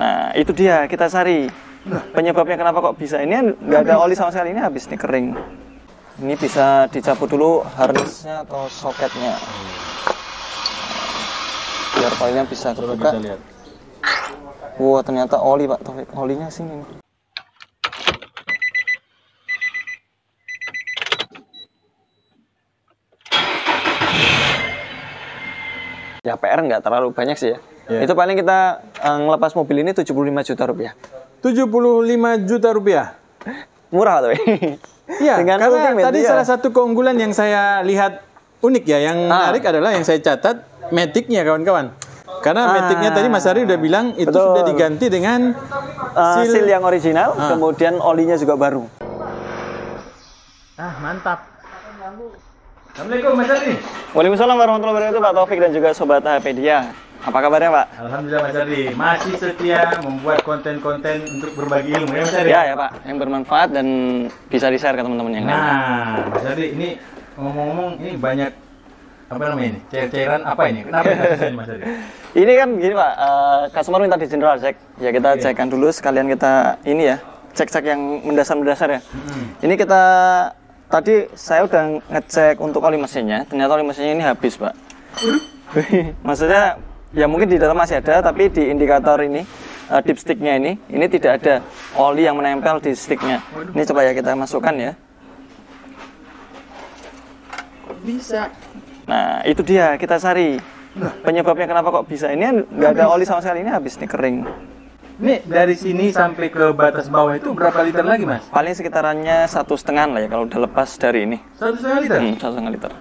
Nah, itu dia kita cari penyebabnya kenapa kok bisa. Ini nggak ada oli sama sekali, ini habis nih kering. Ini bisa dicabut dulu harnessnya atau soketnya biar koilnya bisa kebuka. Wah, ternyata oli Pak Taufik, olinya sini nih. Ya PR nggak terlalu banyak sih ya. Itu paling kita ngelepas mobil ini 75 juta rupiah. 75 juta rupiah? Murah tuh. Iya, karena tadi salah satu keunggulan yang saya lihat unik ya, yang menarik adalah yang saya catat Matic-nya kawan-kawan. Karena Matic-nya tadi Mas Ari udah bilang itu sudah diganti dengan seal yang original, kemudian olinya juga baru. Mantap. Assalamualaikum Mas Ari. Waalaikumsalam warahmatullahi wabarakatuh Pak Taufik dan juga Sobat HPdia. Apa kabarnya Pak? Alhamdulillah Mas Ari, masih setia membuat konten-konten untuk berbagi ilmu ya Mas Ari? Ya Pak, yang bermanfaat dan bisa di-share ke teman-teman yang lain. Nah Mas Ari, ini ngomong-ngomong ini banyak apa namanya ini? Cairan apa ini? Kenapa ini Mas Ari? Ini kan gini Pak, customer minta di general check. Ya kita cekkan dulu sekalian kita ini ya, cek-cek yang mendasar-mendasar ya. Ini kita tadi saya udah ngecek untuk oli mesinnya, ternyata oli mesinnya ini habis Pak. Maksudnya ya mungkin di dalam masih ada, tapi di indikator ini dipsticknya ini tidak ada oli yang menempel di sticknya. Ini coba ya kita masukkan ya. Bisa. Nah itu dia kita cari penyebabnya kenapa kok bisa. Ini nggak ada oli sama sekali, ini habis nih kering. Ini dari sini sampai ke batas bawah itu berapa liter lagi Mas? Paling sekitarannya 1,5 lah ya kalau udah lepas dari ini. 1,5 liter? 1,5 liter.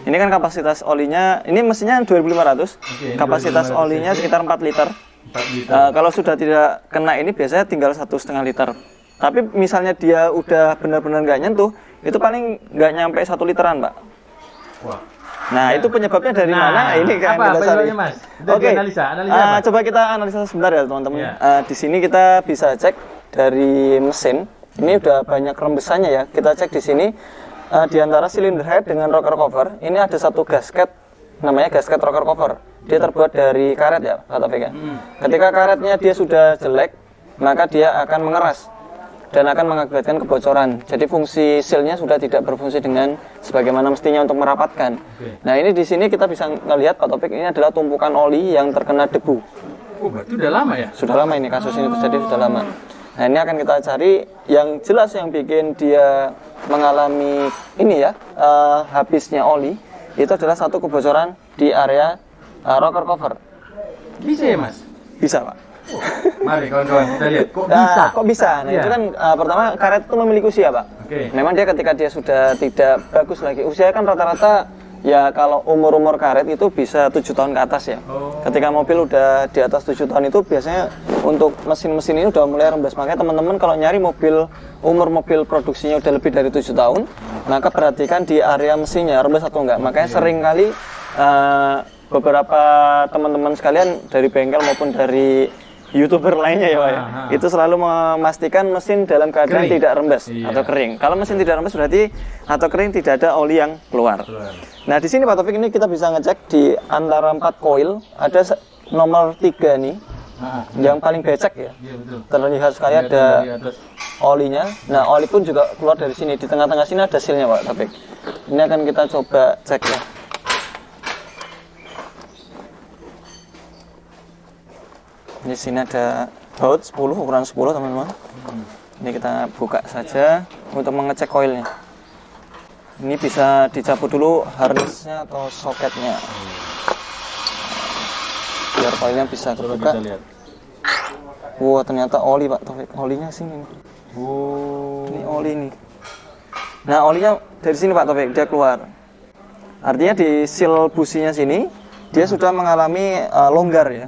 Ini kan kapasitas olinya, ini mesinnya 2500, kapasitas 2500. Olinya sekitar 4 liter. 4 liter. Kalau sudah tidak kena ini biasanya tinggal 1,5 liter. Tapi misalnya dia udah benar-benar nggak nyentuh, itu paling nggak nyampe 1 literan Pak. Wah. Nah itu penyebabnya dari mana? Ini kan apa kita cari. Mas? Oke. Analisa apa? Coba kita analisa sebentar ya teman-teman. Di sini kita bisa cek dari mesin. Ini udah banyak rembesannya ya. Kita cek di sini. Di antara cylinder head dengan rocker cover, ini ada satu gasket, namanya gasket rocker cover. Dia terbuat dari karet ya, Pak Taufik ya. Ketika karetnya dia sudah jelek, maka dia akan mengeras dan akan mengakibatkan kebocoran. Jadi fungsi sealnya sudah tidak berfungsi dengan sebagaimana mestinya untuk merapatkan. Nah ini di sini kita bisa melihat Pak Taufik, ini adalah tumpukan oli yang terkena debu. Oh, berarti udah lama ya? Sudah lama ini kasus ini terjadi, sudah lama. Nah ini akan kita cari yang jelas yang bikin dia mengalami ini ya, habisnya oli. Itu adalah satu kebocoran di area rocker cover. Bisa ya Mas? Bisa Pak. Mari kawan-kawan kita lihat. Kok bisa? Kok bisa? Nah itu kan pertama karet itu memiliki usia Pak. Memang dia ketika dia sudah tidak bagus lagi, usia kan rata-rata ya kalau umur karet itu bisa 7 tahun ke atas ya. Ketika mobil udah di atas 7 tahun itu biasanya untuk mesin-mesin ini udah mulai rembes. Makanya teman-teman kalau nyari mobil, umur mobil produksinya udah lebih dari 7 tahun, maka perhatikan di area mesinnya rembes atau enggak. Makanya sering kali beberapa teman-teman sekalian dari bengkel maupun dari YouTuber lainnya ya Pak ya, itu selalu memastikan mesin dalam keadaan tidak rembes atau kering. Kalau mesin tidak rembes berarti atau kering tidak ada oli yang keluar. Nah di sini Pak Taufik ini kita bisa ngecek di antara 4 koil ada nomor 3 nih yang paling becek ya. Terlihat sekali ada olinya. Nah oli pun juga keluar dari sini, di tengah-tengah sini ada sealnya Pak Taufik. Ini akan kita coba cek ya. Di sini ada baut 10, ukuran 10 teman-teman. Ini kita buka saja untuk mengecek koilnya. Ini bisa dicabut dulu harnessnya atau soketnya biar koilnya bisa kebuka. Wah ternyata oli Pak Taufik, olinya sini. Ini oli nih. Nah olinya dari sini Pak Taufik, dia keluar. Artinya di seal businya sini dia sudah mengalami longgar ya.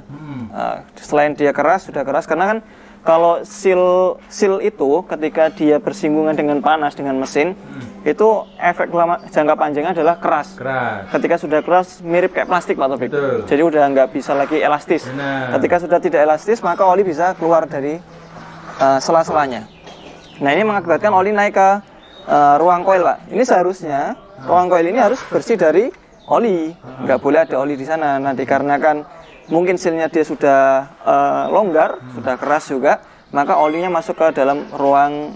Selain dia keras, sudah keras karena kan kalau seal itu ketika dia bersinggungan dengan panas dengan mesin itu efek jangka panjangnya adalah keras. Ketika sudah keras mirip kayak plastik Pak Taufik. Jadi udah nggak bisa lagi elastis. Ketika sudah tidak elastis maka oli bisa keluar dari sela-selanya. Nah ini mengakibatkan oli naik ke ruang koil Pak. Ini seharusnya ruang koil ini harus bersih dari oli, nggak boleh ada oli di sana. Nah dikarenakan mungkin sealnya dia sudah longgar, sudah keras juga, maka olinya masuk ke dalam ruang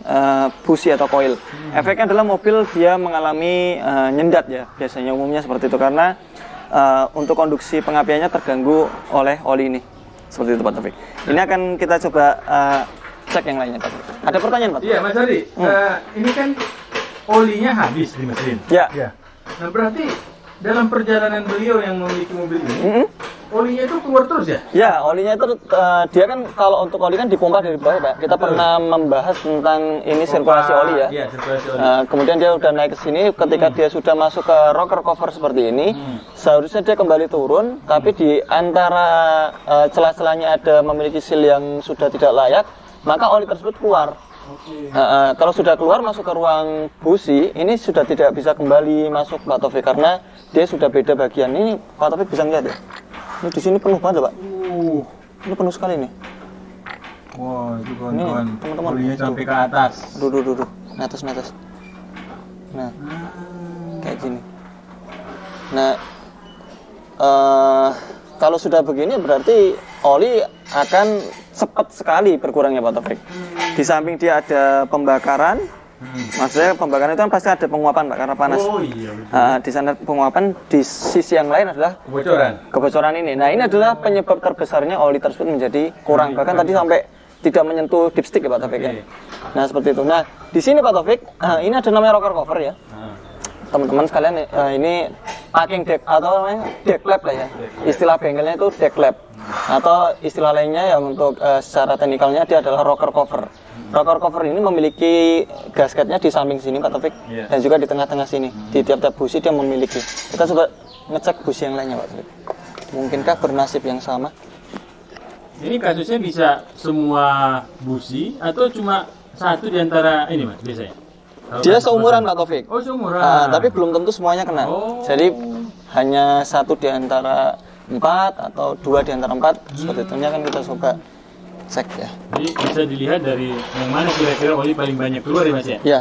busi atau koil. Efeknya adalah mobil dia mengalami nyendat ya, biasanya umumnya seperti itu karena untuk konduksi pengapiannya terganggu oleh oli ini. Seperti itu Pak Taufik. Ini akan kita coba cek yang lainnya Pak. Ada pertanyaan Pak? Iya Mas Ardi, ini kan olinya habis di mesin. Ya. Nah berarti dalam perjalanan beliau yang memiliki mobil ini, olinya itu keluar terus ya? Ya, olinya itu dia kan kalau untuk oli kan dipompa dari bawah Pak. Kita pernah membahas tentang ini sirkulasi oli ya. Iya, sirkulasi oli. Kemudian dia udah naik ke sini, ketika dia sudah masuk ke rocker cover seperti ini, seharusnya dia kembali turun, tapi di antara celah-celahnya ada memiliki seal yang sudah tidak layak, maka oli tersebut keluar. Kalau sudah keluar masuk ke ruang busi, ini sudah tidak bisa kembali masuk Pak Taufik karena dia sudah beda bagian. Ini Pak Taufik bisa lihat ya. Ini di sini penuh banget Pak. Ini penuh sekali nih. Wah, itu kawan-kawan. Teman-teman. Olinya sampai ke atas. Duh. Atas. Nah, kayak gini. Nah, kalau sudah begini berarti oli akan cepat sekali berkurangnya Pak Taufik. Di samping dia ada pembakaran, maksudnya pembakaran itu kan pasti ada penguapan Pak karena panas. Oh iya. Di sana penguapan, di sisi yang lain adalah kebocoran ini. Nah ini adalah penyebab terbesarnya oli tersebut menjadi kurang. Bahkan tadi sampai tidak menyentuh dipstick ya Pak Taufik ya. Nah seperti itu. Nah di sini Pak Taufik, ini ada namanya rocker cover ya. Teman-teman sekalian, ini packing deck atau namanya deck lap lah ya. Istilah bengkelnya itu deck lap. Atau istilah lainnya yang untuk secara teknikalnya dia adalah rocker cover. Rocker cover ini memiliki gasketnya di samping sini Pak Taufik dan juga di tengah-tengah sini. Di tiap-tiap busi dia memiliki. Kita coba ngecek busi yang lainnya Pak Taufik. Mungkinkah bernasib yang sama? Ini kasusnya bisa semua busi atau cuma satu di antara ini Mas biasanya? Dia seumuran Pak Taufik. Oh seumuran. Tapi belum tentu semuanya kena. Jadi hanya satu di antara 4 atau 2 di antara 4 seperti itu. Ini akan kita coba cek ya. Jadi bisa dilihat dari yang mana kira-kira oli paling banyak keluar ya Mas ya? Ya.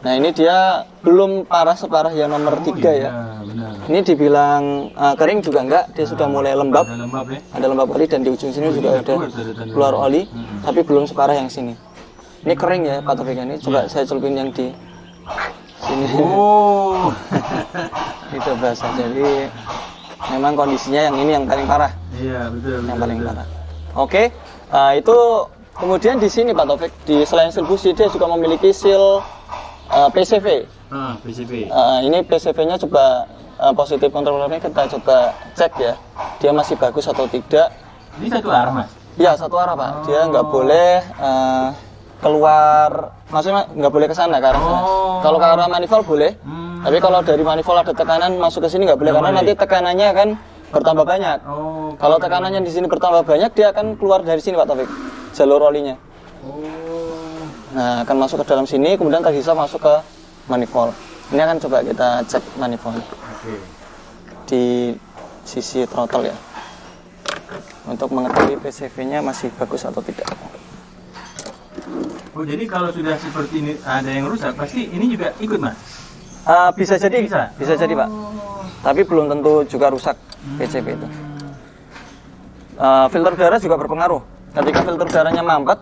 Nah ini dia belum parah separah yang nomor 3 ya. Benar. Ini dibilang kering juga enggak, dia sudah mulai lembab. Ada lembab oli dan di ujung sini juga ada keluar oli, tapi belum separah yang sini. Ini kering ya Pak Taufik, ini coba saya celupin yang di sini. Itu basah. Jadi memang kondisinya yang ini yang paling parah. Iya betul. Yang paling parah. Oke, itu kemudian di sini Pak Taufik, di selain seal busi dia juga memiliki seal PCV. PCV. Ini PCV-nya coba positif kontrolnya kita coba cek ya. Dia masih bagus atau tidak. Ini satu arah Mas? Ya satu arah Pak. Dia nggak boleh keluar, maksudnya nggak boleh ke sana ke arah sana. Kalau ke arah manifold boleh. Tapi kalau dari manifold ada tekanan masuk ke sini nggak boleh karena nanti tekanannya akan bertambah banyak. Kalau tekanannya di sini bertambah banyak, dia akan keluar dari sini Pak Taufik, jalur olinya. Nah, akan masuk ke dalam sini, kemudian tersisa masuk ke manifold. Ini akan coba kita cek manifold di sisi throttle ya, untuk mengetahui PCV-nya masih bagus atau tidak. Oh, jadi kalau sudah seperti ini ada yang rusak, pasti ini juga ikut Mas? Bisa jadi, bisa jadi Pak. Tapi belum tentu juga rusak PCV itu. Filter udara juga berpengaruh. Ketika filter udaranya mampet,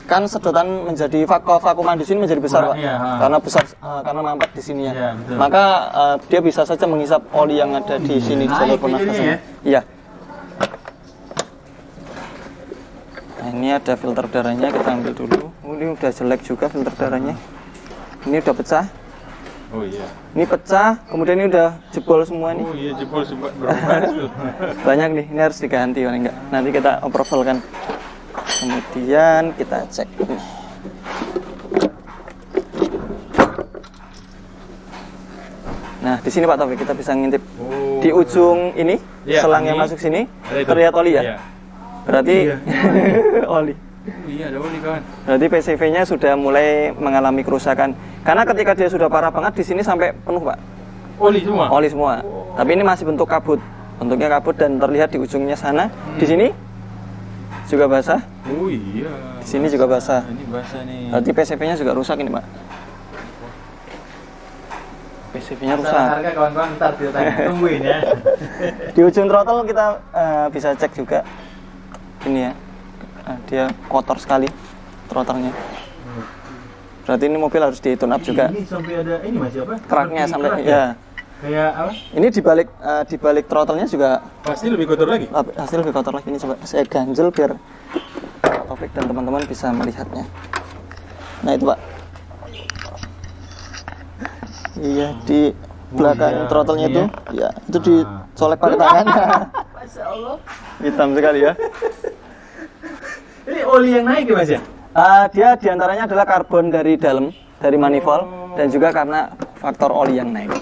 kan sedotan menjadi vakuman di sini menjadi besar Pak. Karena besar, karena mampet di sininya. Maka dia bisa saja menghisap oli yang ada di sini di jalur pernafasan. Iya. Nah, ini ada filter udaranya, kita ambil dulu. Ini udah jelek juga filter udaranya. Ini udah pecah. Oh iya. Ini pecah, kemudian ini udah jebol semua nih. Oh iya, jebol semua. Berapa Banyak nih, ini harus diganti paling enggak. Nanti kita operable kan. Kemudian kita cek. Nah, di sini Pak Taufik kita bisa ngintip di ujung ini, selang yang masuk sini, terlihat oli ya. Berarti oli. Iya, ada oli kawan. Berarti PCV-nya sudah mulai mengalami kerusakan. Karena ketika dia sudah parah banget di sini sampai penuh Pak. Oli semua. Oli semua. Tapi ini masih bentuk kabut. Bentuknya kabut dan terlihat di ujungnya sana. Di sini juga basah. Oh iya. Di sini juga basah. Ini basah nih. Berarti PCV-nya juga rusak ini Pak. PCV-nya rusak. Harga kawan-kawan ntar kita tungguin ya. Di ujung throttle kita bisa cek juga. Ini ya, dia kotor sekali throttle-nya. Berarti ini mobil harus di tune up juga. Ini sampai ada ini Mas apa? Keraknya sampai ya. Kayak apa? Ini di balik throttle-nya juga pasti lebih kotor lagi. Pasti lebih kotor lagi. Ini coba saya ganjel biar Taufik dan teman-teman bisa melihatnya. Nah itu Pak. Iya di belakang throttle-nya itu, ya itu dicolek pakai tangan. Masya Allah. Hitam sekali ya. Ini oli yang naik ya Mas ya? Dia diantaranya adalah karbon dari dalam, dari manifold, dan juga karena faktor oli yang naik.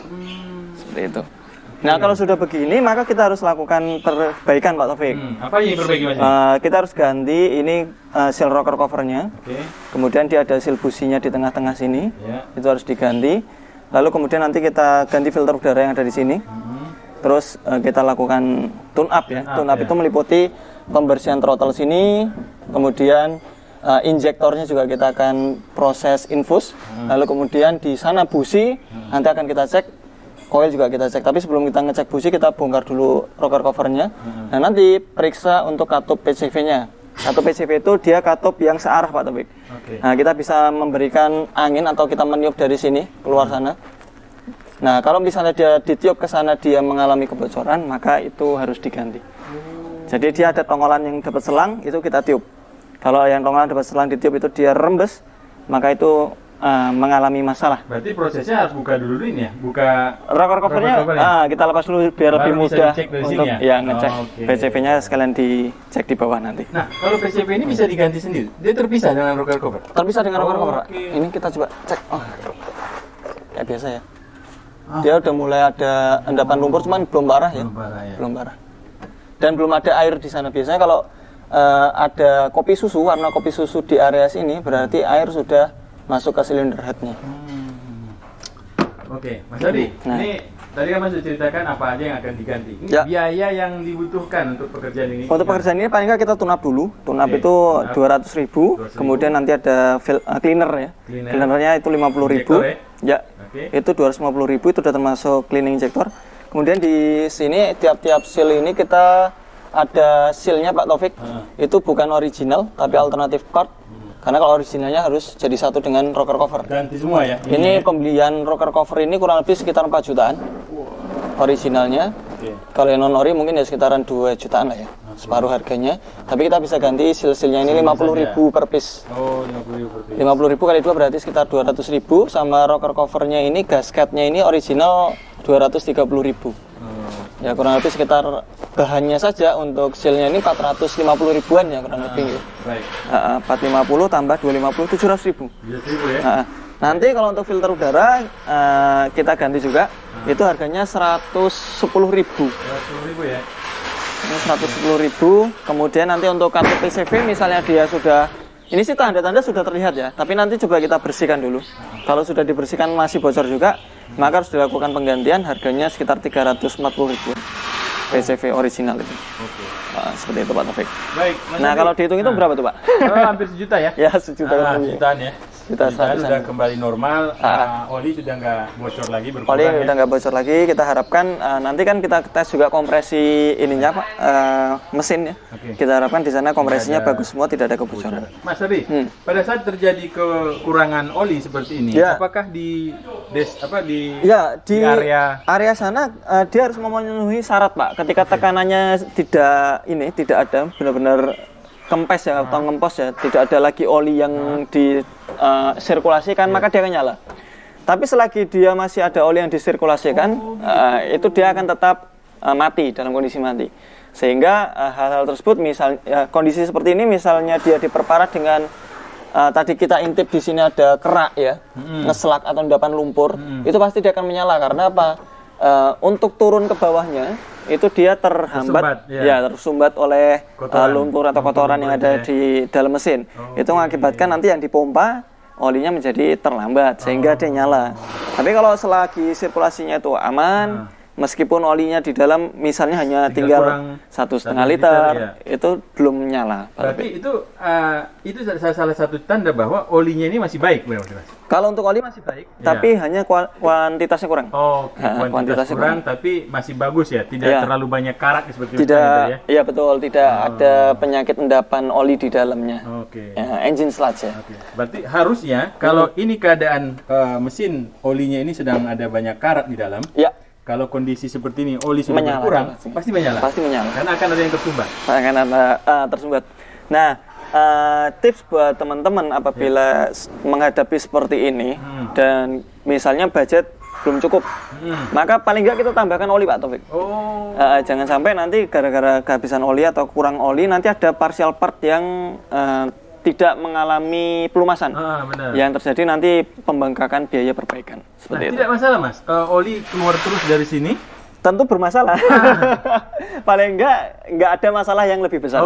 Seperti itu. Nah kalau sudah begini, maka kita harus lakukan perbaikan Pak Taufik. Apa yang diperbaiki Mas? Kita harus ganti ini seal rocker covernya. Kemudian dia ada seal businya di tengah-tengah sini. Itu harus diganti. Lalu kemudian nanti kita ganti filter udara yang ada di sini. Terus kita lakukan tune up ya. Tune up itu meliputi pembersihan throttle sini, kemudian injektornya juga kita akan proses infus. Lalu kemudian di sana busi nanti akan kita cek, coil juga kita cek. Tapi sebelum kita ngecek busi kita bongkar dulu rocker covernya. Nah nanti periksa untuk katup PCV-nya. Katup PCV itu dia katup yang searah Pak Taufik. Nah kita bisa memberikan angin atau kita meniup dari sini keluar sana. Nah kalau misalnya dia ditiup ke sana dia mengalami kebocoran, maka itu harus diganti. Jadi dia ada tonggolan yang dapat selang, itu kita tiup. Kalau yang tonggolan dapat selang ditiup itu dia rembes, maka itu mengalami masalah. Berarti prosesnya harus buka dulu ini ya, buka rocker covernya. Kita lepas dulu biar lebih mudah untuk ngecek PCV-nya sekalian dicek di bawah nanti. Nah, kalau PCV ini bisa diganti sendiri, dia terpisah dengan rocker cover. Terpisah dengan rocker cover. Ini kita coba cek. Kayak biasa ya. Dia udah mulai ada endapan lumpur, cuman belum parah ya. Belum parah. Dan belum ada air di sana. Biasanya kalau ada kopi susu, warna kopi susu di area sini, berarti air sudah masuk ke silinder headnya. Oke, Mas Adi, ini tadi kan Mas sudah ceritakan apa aja yang akan diganti. Ini biaya yang dibutuhkan untuk pekerjaan ini? Untuk pekerjaan ini paling nggak kita tune up dulu. Tune up itu 200.000. Kemudian nanti ada cleaner ya. Cleanernya itu 50.000. Ya. Itu 250.000 itu sudah termasuk cleaning injector. Kemudian di sini tiap-tiap seal ini kita ada sealnya Pak Taufik. Itu bukan original tapi alternatif part. Karena kalau originalnya harus jadi satu dengan rocker cover. Ganti semua ya? Ini pembelian rocker cover ini kurang lebih sekitar 4 jutaan. Originalnya. Kalau yang non-ori mungkin ya sekitaran 2 jutaan lah ya. Separuh harganya. Tapi kita bisa ganti seal-sealnya ini 50.000 per piece. Oh, 50.000 per piece. 50.000 kali 2 berarti sekitar 200.000. Sama rocker covernya ini, gasketnya ini original 230.000. Ya kurang lebih sekitar bahannya saja untuk sealnya ini 450 ribuan ya kurang lebih. Baik. 450 tambah 250 700.000. 700.000 ya. Nanti kalau untuk filter udara kita ganti juga. Itu harganya 110.000. 110.000 ya. Ini 110.000. Kemudian nanti untuk kartu PCV misalnya dia sudah, ini sih tanda-tanda sudah terlihat ya. Tapi nanti coba kita bersihkan dulu. Kalau sudah dibersihkan masih bocor juga, maka harus dilakukan penggantian, harganya sekitar 340.000 PCV original itu. Seperti itu Pak Taufik. Baik. Nah kalau dihitung itu berapa tuh Pak? Hampir sejuta ya? Ya sejuta. Sejutaan ya. Kita sudah kembali normal, oli sudah nggak bocor lagi, berkurang. Oli sudah nggak bocor lagi. Kita harapkan nanti kan kita tes juga kompresi ininya Pak, mesin ya. Kita harapkan di sana kompresinya bagus semua, tidak ada kebocoran. Mas Adi, pada saat terjadi kekurangan oli seperti ini, apakah di area sana dia harus memenuhi syarat Pak. Ketika tekanannya tidak ada benar-benar kempes ya atau ngempos ya, tidak ada lagi oli yang disirkulasikan, maka dia akan nyala. Tapi selagi dia masih ada oli yang disirkulasikan, itu dia akan tetap mati, dalam kondisi mati. Sehingga hal-hal tersebut, misalnya kondisi seperti ini, misalnya dia diperparah dengan tadi kita intip di sini ada kerak ya, ngeselak atau endapan lumpur, itu pasti dia akan menyala. Karena apa? Untuk turun ke bawahnya itu dia terhambat, tersumbat oleh lumpur atau kotoran yang ada di dalam mesin. Itu mengakibatkan nanti yang dipompa olinya menjadi terlambat sehingga dia nyala. Tapi kalau selagi sirkulasinya itu aman, meskipun olinya di dalam misalnya hanya tinggal 1,5 liter, ya. Itu belum nyala. Berarti itu salah satu tanda bahwa olinya ini masih baik, Mas? Kalau untuk oli masih baik, tapi hanya kuantitasnya kurang. Oh, kuantitasnya kurang, tapi masih bagus ya, tidak terlalu banyak karat seperti itu ya. Iya betul, tidak ada penyakit endapan oli di dalamnya. Engine sludge ya. Berarti harusnya kalau ini keadaan mesin olinya ini sedang ada banyak karat di dalam. Ya. Kalau kondisi seperti ini, oli sudah berkurang, pasti menyala. Pasti menyala. Karena akan ada yang tersumbat. Akan ada tersumbat. Nah, tips buat teman-teman apabila menghadapi seperti ini dan misalnya budget belum cukup, maka paling nggak kita tambahkan oli, Pak Taufik. Jangan sampai nanti gara-gara kehabisan oli atau kurang oli, nanti ada partial part yang tidak mengalami pelumasan. Yang terjadi nanti pembengkakan biaya perbaikan. Seperti itu. Tidak masalah, Mas. Oli keluar terus dari sini? Tentu bermasalah. Paling nggak ada masalah yang lebih besar.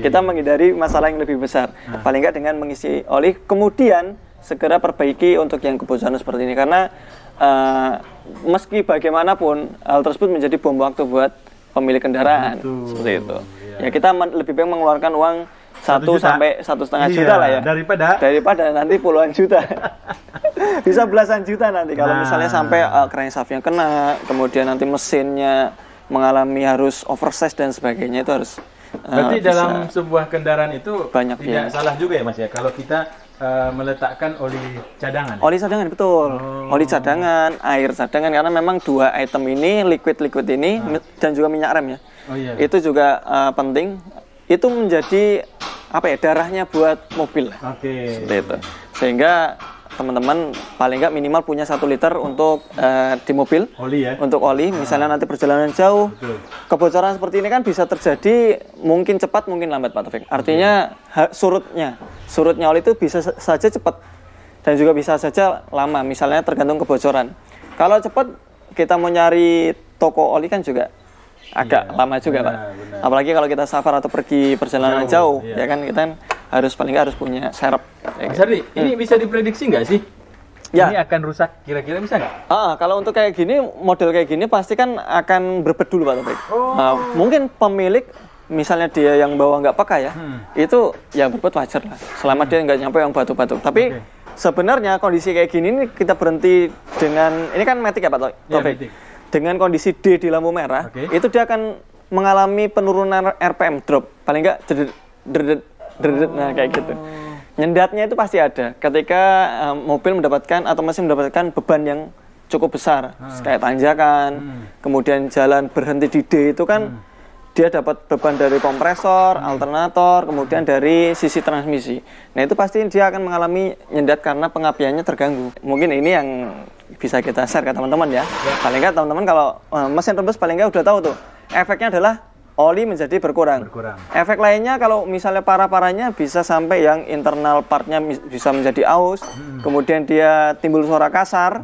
Kita menghindari masalah yang lebih besar. Paling nggak dengan mengisi oli, kemudian segera perbaiki untuk yang kebocoran seperti ini. Karena meski bagaimanapun, hal tersebut menjadi bom waktu buat pemilik kendaraan. Seperti itu. Ya kita lebih baik mengeluarkan uang 1 sampai 1,5 juta lah ya. Daripada nanti puluhan juta. Bisa belasan juta nanti kalau misalnya sampai crankshaftnya kena, kemudian nanti mesinnya mengalami harus oversize dan sebagainya, itu harus berarti dalam sebuah kendaraan itu banyak tidak salah juga ya Mas ya kalau kita meletakkan oli cadangan. Oli cadangan betul. Oli cadangan, air cadangan, karena memang 2 item ini, liquid ini dan juga minyak rem ya. Itu juga penting. Itu menjadi darahnya buat mobil. Seperti itu. Sehingga teman-teman paling nggak minimal punya 1 liter untuk di mobil. Oli ya. Untuk oli, misalnya nanti perjalanan jauh. Kebocoran seperti ini kan bisa terjadi mungkin cepat, mungkin lambat, Pak Taufik. Artinya surutnya oli itu bisa saja cepat dan juga bisa saja lama. Misalnya tergantung kebocoran. Kalau cepat kita mau nyari toko oli kan juga agak lama juga, Pak. Apalagi kalau kita safar atau pergi perjalanan jauh, ya kan kita harus paling nggak harus punya serep. Mas Ardi, ini bisa diprediksi nggak sih? Ini akan rusak, kira-kira bisa nggak? Kalau untuk kayak gini, model kayak gini pasti kan akan berbedul, Pak Taufik. Mungkin pemilik, misalnya dia yang bawa nggak peka ya, itu ya berbuat wajar lah. Selama dia nggak nyampe yang batu-batu. Tapi sebenarnya kondisi kayak gini ini kita berhenti dengan, ini kan matic ya Pak Taufik. Dengan kondisi D di lampu merah, itu dia akan mengalami penurunan RPM drop. Paling nggak nah kayak gitu. Nyendatnya itu pasti ada ketika mobil mendapatkan atau mesin mendapatkan beban yang cukup besar, kayak tanjakan, kemudian jalan berhenti di D itu kan dia dapat beban dari kompresor, alternator, kemudian dari sisi transmisi. Nah itu pasti dia akan mengalami nyendat karena pengapiannya terganggu. Mungkin ini yang bisa kita share ke teman-teman ya. Paling nggak teman-teman kalau mesin rebus paling nggak udah tahu tuh. Efeknya adalah oli menjadi berkurang. Efek lainnya kalau misalnya parah-parahnya bisa sampai yang internal partnya bisa menjadi aus. Kemudian dia timbul suara kasar.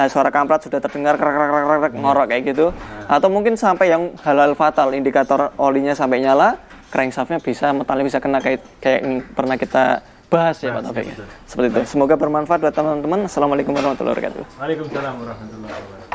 Suara kamprat sudah terdengar krek ngorok kayak gitu. Atau mungkin sampai yang hal-hal fatal, indikator olinya sampai nyala, crankshaftnya bisa, metalnya bisa kena kayak yang pernah kita bahas ya Pak Taufik. Seperti itu. Semoga bermanfaat buat teman-teman. Assalamualaikum warahmatullahi wabarakatuh. Waalaikumsalam warahmatullahi wabarakatuh.